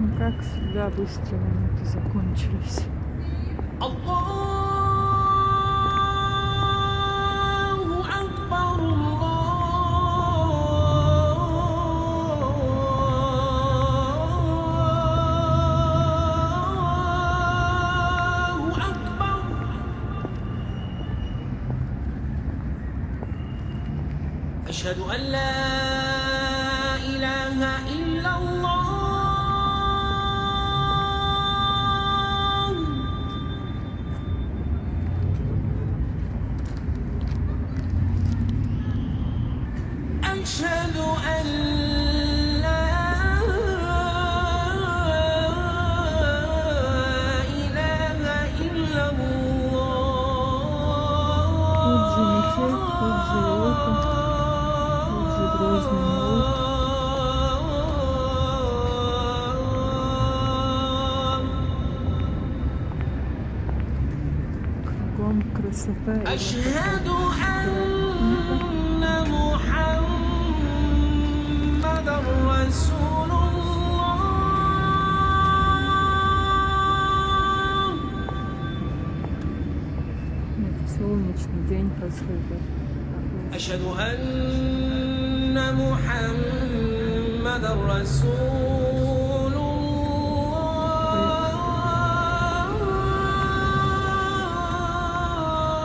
Ну как всегда быстро минуты закончились. أشهد أن لا إله إلا الله أشهد أن لا إله إلا Тут же мечеть, тут же это, тут же Грозный мост. Кругом красота и أشهد красота. أن محمدا رسول الله Это солнечный день последний. أشهد أن محمدا رسول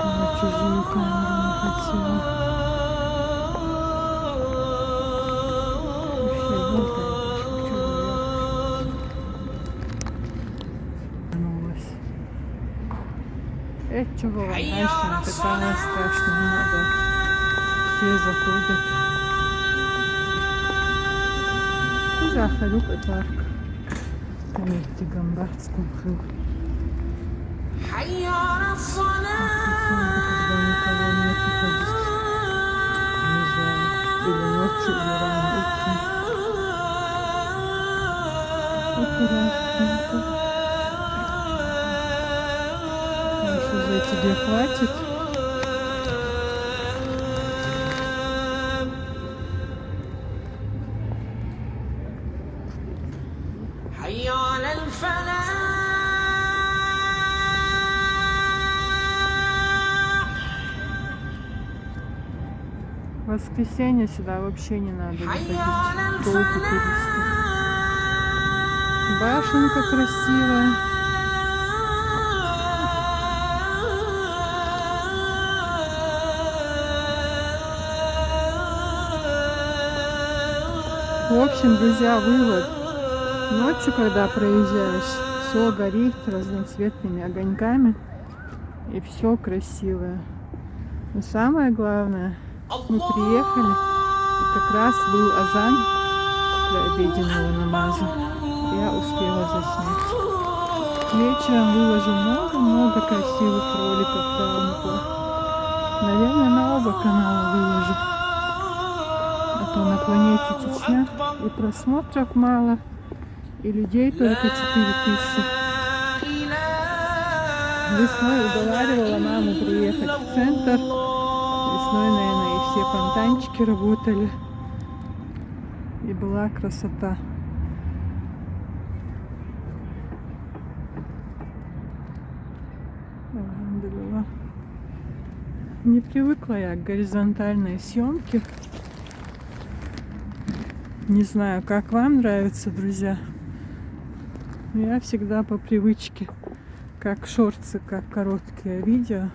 На чужую камеру не хотела. Вообще, вот это человек. Вернулась. Чего вам дальше такая страшно не надо. Все заходят. Заходю парк. Поверьте, Гамбарском хыл. حي على Когда никого нет, ходить. Не знаю, или ночью, или рано утром. Аккуратненько. Еще за тебе хватит. حي على الفلاح В воскресенье сюда вообще не надо выходить. Толпы туристов. Башенка красивая. В общем, друзья, вывод. Ночью, когда проезжаешь, все горит разноцветными огоньками. И все красивое. Но самое главное, мы приехали, и как раз был азан для обеденного намаза. Я успела заснять. Вечером выложу много-много красивых роликов Даунпур. Наверное, на оба канала выложу. А то на планете Чечня и просмотров мало, и людей только 4000. Весной уговаривала маму приехать в центр. Весной, наверное, и все фонтанчики работали. И была красота. Алхамдулилlah. Не привыкла я к горизонтальной съемке. Не знаю, как вам нравится, друзья. Но я всегда по привычке, как шортсы, как короткие видео,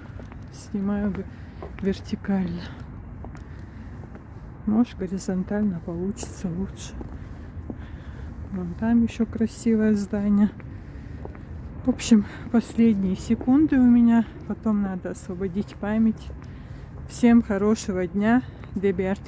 снимаю вертикально. Может, горизонтально получится лучше. Вон там еще красивое здание. В общем, последние секунды у меня. Потом надо освободить память. Всем хорошего дня. Деберт.